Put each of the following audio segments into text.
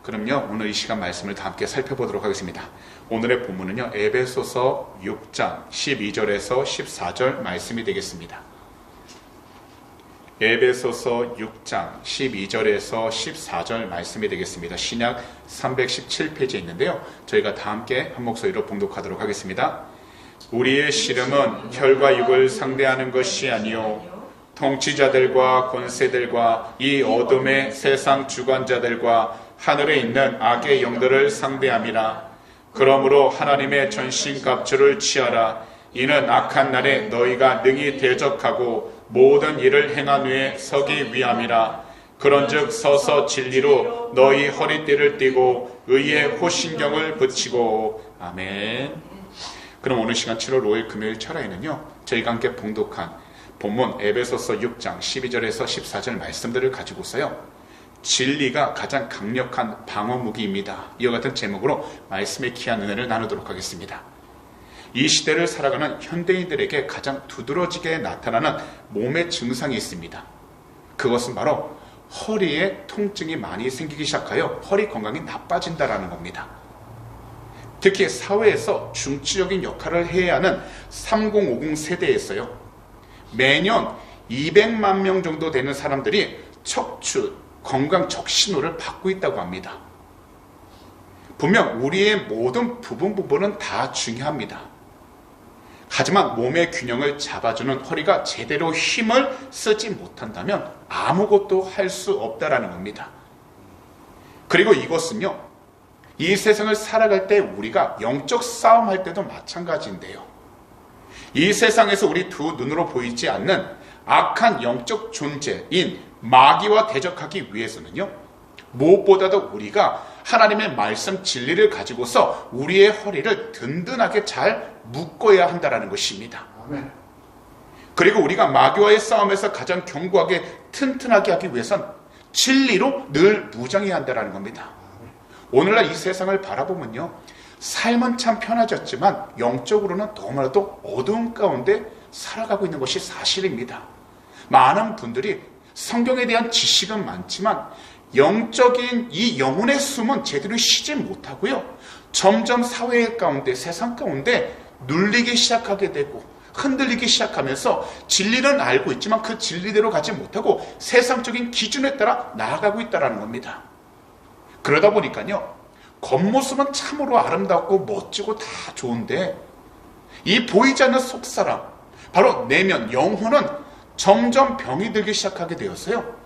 그럼요, 오늘 이 시간 말씀을 다 함께 살펴보도록 하겠습니다. 오늘의 본문은요, 에베소서 6장 12절에서 14절 말씀이 되겠습니다. 에베소서 6장 12절에서 14절 말씀이 되겠습니다. 신약 317페이지에 있는데요, 저희가 다 함께 한 목소리로 봉독하도록 하겠습니다. 우리의 씨름은 혈과 육을 상대하는 것이 아니요 통치자들과 권세들과 이 어둠의 세상 주관자들과 하늘에 있는 악의 영들을 상대함이라. 그러므로 하나님의 전신갑주를 취하라. 이는 악한 날에 너희가 능히 대적하고 모든 일을 행한 후에 서기 위함이라. 그런즉 서서 진리로 너희 허리띠를 띠고 의의 호신경을 붙이고. 아멘. 그럼 오늘 시간 7월 5일 금요일 철야에는요, 저희가 함께 봉독한 본문 에베소서 6장 12절에서 14절 말씀들을 가지고서요, 진리가 가장 강력한 방어 무기입니다, 이와 같은 제목으로 말씀의 귀한 은혜를 나누도록 하겠습니다. 이 시대를 살아가는 현대인들에게 가장 두드러지게 나타나는 몸의 증상이 있습니다. 그것은 바로 허리에 통증이 많이 생기기 시작하여 허리 건강이 나빠진다라는 겁니다. 특히 사회에서 중추적인 역할을 해야 하는 3050 세대에서요, 매년 200만 명 정도 되는 사람들이 척추 건강 적신호를 받고 있다고 합니다. 분명 우리의 모든 부분은 다 중요합니다. 하지만 몸의 균형을 잡아주는 허리가 제대로 힘을 쓰지 못한다면 아무것도 할 수 없다라는 겁니다. 그리고 이것은요, 이 세상을 살아갈 때 우리가 영적 싸움할 때도 마찬가지인데요, 이 세상에서 우리 두 눈으로 보이지 않는 악한 영적 존재인 마귀와 대적하기 위해서는요, 무엇보다도 우리가 하나님의 말씀 진리를 가지고서 우리의 허리를 든든하게 잘 묶어야 한다는 것입니다. 아멘. 그리고 우리가 마귀와의 싸움에서 가장 견고하게 튼튼하게 하기 위해선 진리로 늘 무장해야 한다는 겁니다. 오늘날 이 세상을 바라보면요, 삶은 참 편해졌지만 영적으로는 너무나도 어두운 가운데 살아가고 있는 것이 사실입니다. 많은 분들이 성경에 대한 지식은 많지만 영적인 이 영혼의 숨은 제대로 쉬지 못하고요, 점점 사회 가운데, 세상 가운데 눌리기 시작하게 되고 흔들리기 시작하면서 진리는 알고 있지만 그 진리대로 가지 못하고 세상적인 기준에 따라 나아가고 있다는 겁니다. 그러다 보니까요, 겉모습은 참으로 아름답고 멋지고 다 좋은데 이 보이지 않는 속사람, 바로 내면, 영혼은 점점 병이 들기 시작하게 되었어요.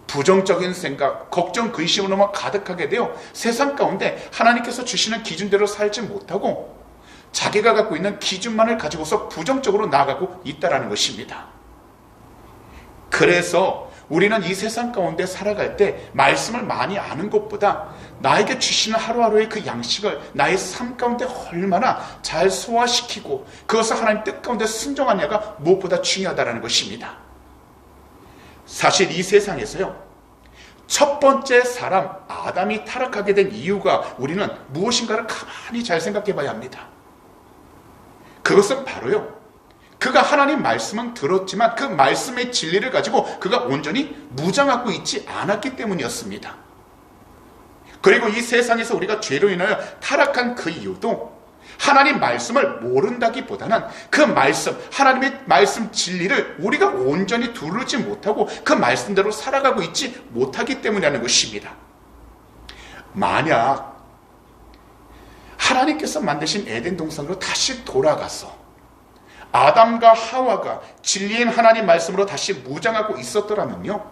부정적인 생각, 걱정, 근심으로만 가득하게 되어 세상 가운데 하나님께서 주시는 기준대로 살지 못하고 자기가 갖고 있는 기준만을 가지고서 부정적으로 나아가고 있다는 것입니다. 그래서 우리는 이 세상 가운데 살아갈 때 말씀을 많이 아는 것보다 나에게 주시는 하루하루의 그 양식을 나의 삶 가운데 얼마나 잘 소화시키고 그것을 하나님 뜻 가운데 순종하냐가 무엇보다 중요하다는 것입니다. 사실 이 세상에서요, 첫 번째 사람 아담이 타락하게 된 이유가 우리는 무엇인가를 가만히 잘 생각해 봐야 합니다. 그것은 바로요, 그가 하나님 말씀은 들었지만 그 말씀의 진리를 가지고 그가 온전히 무장하고 있지 않았기 때문이었습니다. 그리고 이 세상에서 우리가 죄로 인하여 타락한 그 이유도 하나님 말씀을 모른다기보다는 그 말씀, 하나님의 말씀 진리를 우리가 온전히 두르지 못하고 그 말씀대로 살아가고 있지 못하기 때문이라는 것입니다. 만약 하나님께서 만드신 에덴 동산으로 다시 돌아가서 아담과 하와가 진리인 하나님 말씀으로 다시 무장하고 있었더라면요,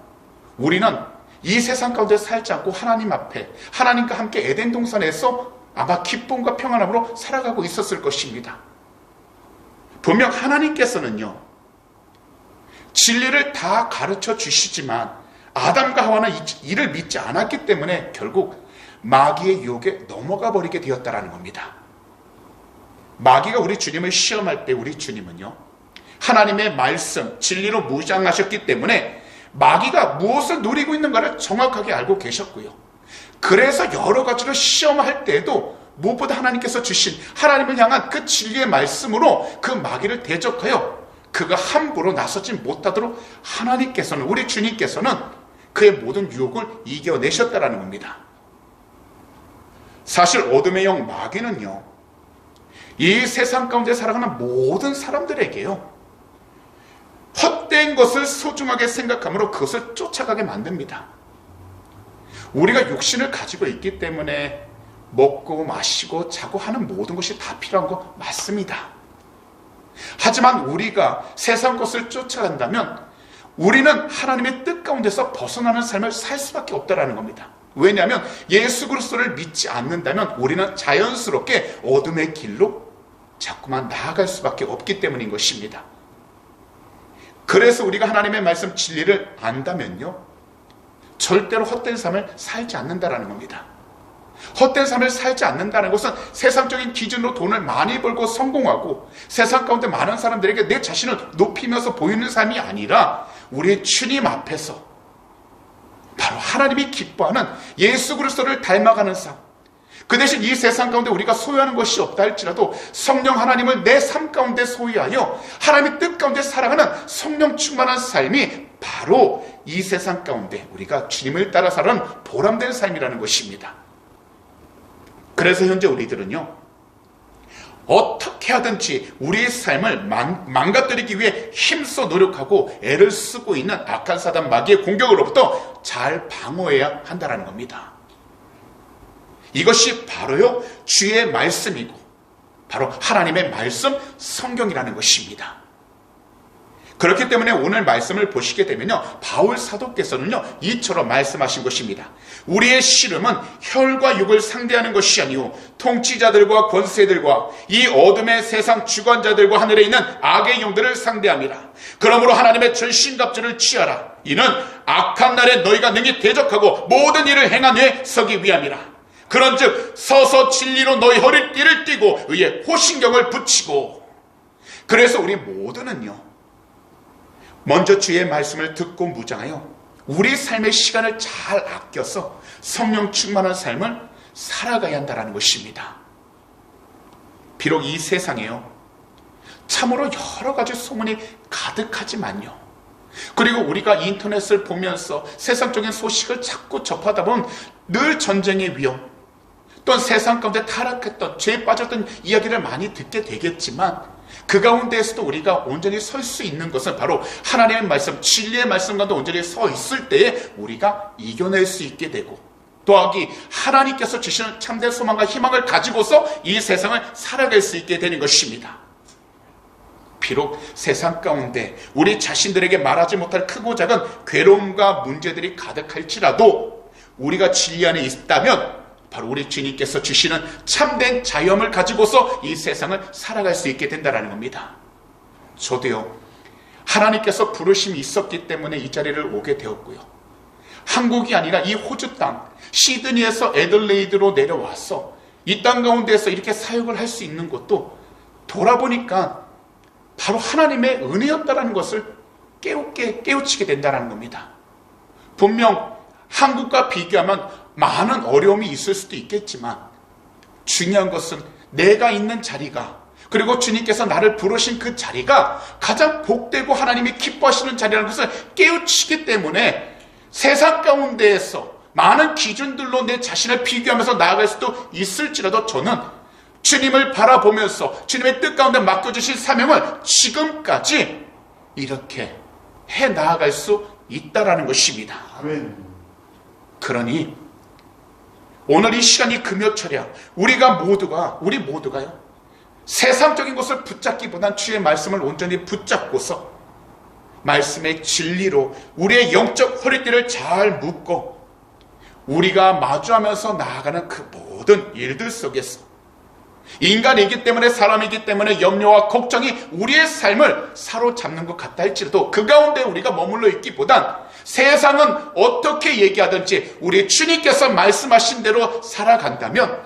우리는 이 세상 가운데 살지 않고 하나님 앞에 하나님과 함께 에덴 동산에서 아마 기쁨과 평안함으로 살아가고 있었을 것입니다. 분명 하나님께서는요, 진리를 다 가르쳐 주시지만 아담과 하와는 이를 믿지 않았기 때문에 결국 마귀의 유혹에 넘어가 버리게 되었다는 겁니다. 마귀가 우리 주님을 시험할 때 우리 주님은요, 하나님의 말씀, 진리로 무장하셨기 때문에 마귀가 무엇을 노리고 있는가를 정확하게 알고 계셨고요, 그래서 여러 가지로 시험할 때에도 무엇보다 하나님께서 주신 하나님을 향한 그 진리의 말씀으로 그 마귀를 대적하여 그가 함부로 나서지 못하도록 하나님께서는, 우리 주님께서는 그의 모든 유혹을 이겨내셨다는 겁니다. 사실 어둠의 영 마귀는요, 이 세상 가운데 살아가는 모든 사람들에게요, 헛된 것을 소중하게 생각함으로 그것을 쫓아가게 만듭니다. 우리가 육신을 가지고 있기 때문에 먹고 마시고 자고 하는 모든 것이 다 필요한 거 맞습니다. 하지만 우리가 세상 것을 쫓아간다면 우리는 하나님의 뜻 가운데서 벗어나는 삶을 살 수밖에 없다는 겁니다. 왜냐하면 예수 그리스도를 믿지 않는다면 우리는 자연스럽게 어둠의 길로 자꾸만 나아갈 수밖에 없기 때문인 것입니다. 그래서 우리가 하나님의 말씀 진리를 안다면요, 절대로 헛된 삶을 살지 않는다는 겁니다. 헛된 삶을 살지 않는다는 것은 세상적인 기준으로 돈을 많이 벌고 성공하고 세상 가운데 많은 사람들에게 내 자신을 높이면서 보이는 삶이 아니라 우리의 주님 앞에서 바로 하나님이 기뻐하는 예수 그리스도를 닮아가는 삶, 그 대신 이 세상 가운데 우리가 소유하는 것이 없다 할지라도 성령 하나님을 내 삶 가운데 소유하여 하나님의 뜻 가운데 살아가는 성령 충만한 삶이 바로 이 세상 가운데 우리가 주님을 따라 살아가는 보람된 삶이라는 것입니다. 그래서 현재 우리들은요, 어떻게 하든지 우리의 삶을 망가뜨리기 위해 힘써 노력하고 애를 쓰고 있는 악한 사단 마귀의 공격으로부터 잘 방어해야 한다는 겁니다. 이것이 바로요, 주의 말씀이고 바로 하나님의 말씀 성경이라는 것입니다. 그렇기 때문에 오늘 말씀을 보시게 되면요, 바울 사도께서는요, 이처럼 말씀하신 것입니다. 우리의 씨름은 혈과 육을 상대하는 것이 아니오 통치자들과 권세들과 이 어둠의 세상 주관자들과 하늘에 있는 악의 영들을 상대함이라. 그러므로 하나님의 전신갑주를 취하라. 이는 악한 날에 너희가 능히 대적하고 모든 일을 행한 후에 서기 위함이라. 그런즉 서서 진리로 너희 허리띠를 띠고 의에 호신경을 붙이고. 그래서 우리 모두는요, 먼저 주의 말씀을 듣고 무장하여 우리 삶의 시간을 잘 아껴서 성령 충만한 삶을 살아가야 한다는 것입니다. 비록 이 세상에요, 참으로 여러 가지 소문이 가득하지만요, 그리고 우리가 인터넷을 보면서 세상적인 소식을 자꾸 접하다 보면 늘 전쟁의 위험, 또한 세상 가운데 타락했던, 죄에 빠졌던 이야기를 많이 듣게 되겠지만 그 가운데에서도 우리가 온전히 설 수 있는 것은 바로 하나님의 말씀, 진리의 말씀 가운데 온전히 서 있을 때에 우리가 이겨낼 수 있게 되고, 또하기 하나님께서 주시는 참된 소망과 희망을 가지고서 이 세상을 살아갈 수 있게 되는 것입니다. 비록 세상 가운데 우리 자신들에게 말하지 못할 크고 작은 괴로움과 문제들이 가득할지라도 우리가 진리 안에 있다면 바로 우리 주님께서 주시는 참된 자유함을 가지고서 이 세상을 살아갈 수 있게 된다는 겁니다. 저도요, 하나님께서 부르심이 있었기 때문에 이 자리를 오게 되었고요, 한국이 아니라 이 호주 땅 시드니에서 애들레이드로 내려와서 이 땅 가운데서 이렇게 사역을 할 수 있는 것도 돌아보니까 바로 하나님의 은혜였다는 것을 깨우치게 된다는 겁니다. 분명 한국과 비교하면 많은 어려움이 있을 수도 있겠지만 중요한 것은 내가 있는 자리가, 그리고 주님께서 나를 부르신 그 자리가 가장 복되고 하나님이 기뻐하시는 자리라는 것을 깨우치기 때문에 세상 가운데에서 많은 기준들로 내 자신을 비교하면서 나아갈 수도 있을지라도 저는 주님을 바라보면서 주님의 뜻 가운데 맡겨주신 사명을 지금까지 이렇게 해 나아갈 수 있다라는 것입니다. 아멘. 그러니 오늘 이 시간이 금요철이야. 우리 모두가요, 세상적인 것을 붙잡기보단 주의 말씀을 온전히 붙잡고서 말씀의 진리로 우리의 영적 허리띠를 잘 묶고 우리가 마주하면서 나아가는 그 모든 일들 속에서, 인간이기 때문에, 사람이기 때문에 염려와 걱정이 우리의 삶을 사로잡는 것 같다 할지라도 그 가운데 우리가 머물러 있기보단 세상은 어떻게 얘기하든지 우리 주님께서 말씀하신 대로 살아간다면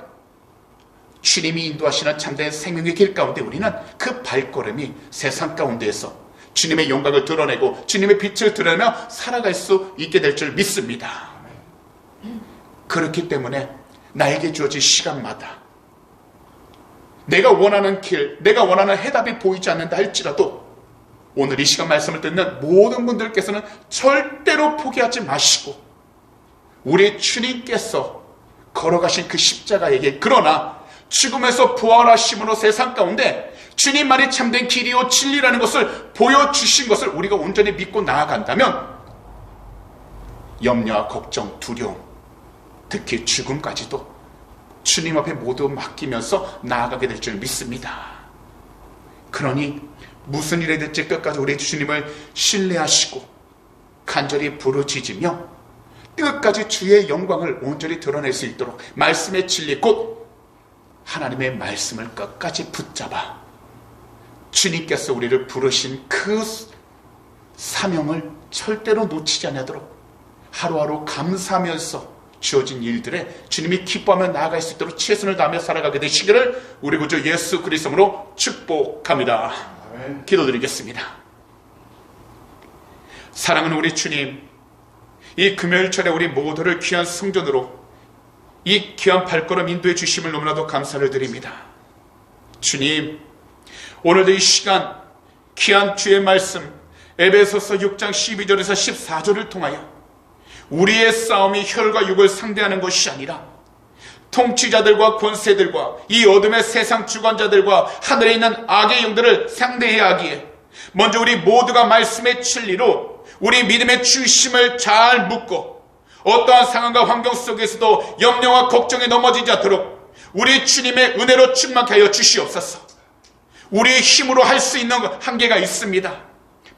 주님이 인도하시는 참된 생명의 길 가운데 우리는 그 발걸음이 세상 가운데에서 주님의 영광을 드러내고 주님의 빛을 드러내며 살아갈 수 있게 될 줄 믿습니다. 그렇기 때문에 나에게 주어진 시간마다 내가 원하는 길, 내가 원하는 해답이 보이지 않는다 할지라도 오늘 이 시간 말씀을 듣는 모든 분들께서는 절대로 포기하지 마시고 우리 주님께서 걸어가신 그 십자가의 길, 그러나 죽음에서 부활하심으로 세상 가운데 주님만이 참된 길이요 진리라는 것을 보여주신 것을 우리가 온전히 믿고 나아간다면 염려와 걱정, 두려움, 특히 죽음까지도 주님 앞에 모두 맡기면서 나아가게 될 줄 믿습니다. 그러니 무슨 일에 될지 끝까지 우리 주님을 신뢰하시고 간절히 부르짖으며 끝까지 주의 영광을 온전히 드러낼 수 있도록 말씀의 진리 곧 하나님의 말씀을 끝까지 붙잡아 주님께서 우리를 부르신 그 사명을 절대로 놓치지 않도록 하루하루 감사하면서 주어진 일들에 주님이 기뻐하며 나아갈 수 있도록 최선을 다하며 살아가게 되시기를 우리 구주 예수 그리스도로 축복합니다. 아멘. 기도드리겠습니다. 사랑하는 우리 주님, 이 금요일철에 우리 모두를 귀한 성전으로 이 귀한 발걸음 인도해 주심을 너무나도 감사를 드립니다. 주님, 오늘도 이 시간 귀한 주의 말씀 에베소서 6장 12절에서 14절을 통하여 우리의 싸움이 혈과 육을 상대하는 것이 아니라 통치자들과 권세들과 이 어둠의 세상 주관자들과 하늘에 있는 악의 영들을 상대해야 하기에 먼저 우리 모두가 말씀의 진리로 우리 믿음의 중심을 잘 묶고 어떠한 상황과 환경 속에서도 염려와 걱정에 넘어지지 않도록 우리 주님의 은혜로 충만케 하여 주시옵소서. 우리의 힘으로 할 수 있는 한계가 있습니다.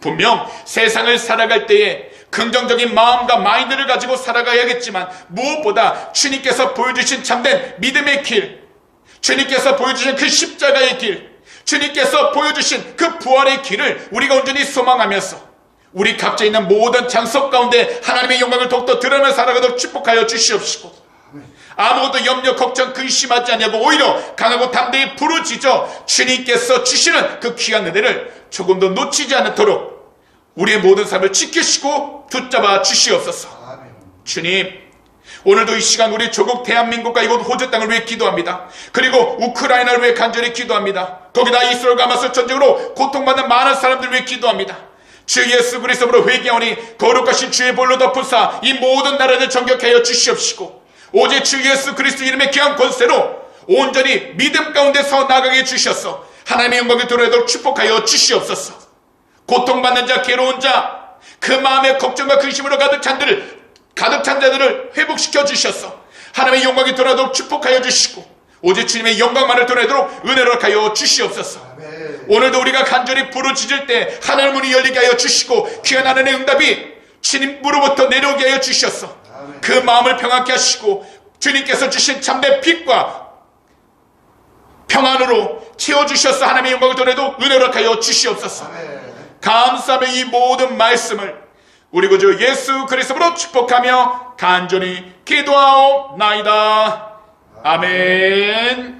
분명 세상을 살아갈 때에 긍정적인 마음과 마인드를 가지고 살아가야겠지만 무엇보다 주님께서 보여주신 참된 믿음의 길, 주님께서 보여주신 그 십자가의 길, 주님께서 보여주신 그 부활의 길을 우리가 온전히 소망하면서 우리 각자 있는 모든 장소 가운데 하나님의 영광을 더욱더 드러내며 살아가도록 축복하여 주시옵시고 아무것도 염려, 걱정, 근심하지 않냐고 오히려 강하고 담대히 부르짖어 주님께서 주시는 그 귀한 은혜를 조금도 놓치지 않도록 우리의 모든 삶을 지키시고 붙잡아 주시옵소서. 주님, 오늘도 이 시간 우리 조국 대한민국과 이곳 호주 땅을 위해 기도합니다. 그리고 우크라이나를 위해 간절히 기도합니다. 거기다 이스라엘과 하마스 전쟁으로 고통받는 많은 사람들을 위해 기도합니다. 주 예수 그리스도로 회개하오니 거룩하신 주의 볼로 덮으사 이 모든 나라를 정격하여 주시옵시고 오직 주 예수 그리스도 이름의 귀한 권세로 온전히 믿음 가운데서 나가게 해주셔서 하나님의 영광을 드러내도록 축복하여 주시옵소서. 고통받는 자, 괴로운 자, 그 마음에 걱정과 근심으로 가득 찬 자들을 회복시켜 주셔서 하나님의 영광이 드러내도록 축복하여 주시고 오직 주님의 영광만을 드러내도록 은혜를 하여 주시옵소서. 아멘. 오늘도 우리가 간절히 부르짖을 때 하늘 문이 열리게 하여 주시고 귀한 하나님의 응답이 주님으로부터 내려오게 하여 주셔서 아멘. 그 마음을 평안케 하시고 주님께서 주신 참된 빛과 평안으로 채워주셔서 하나님의 영광을 드러내도록 은혜를 하여 주시옵소서. 아멘. 감사하며 이 모든 말씀을 우리 구주 예수 그리스도로 축복하며 간절히 기도하옵나이다. 아멘.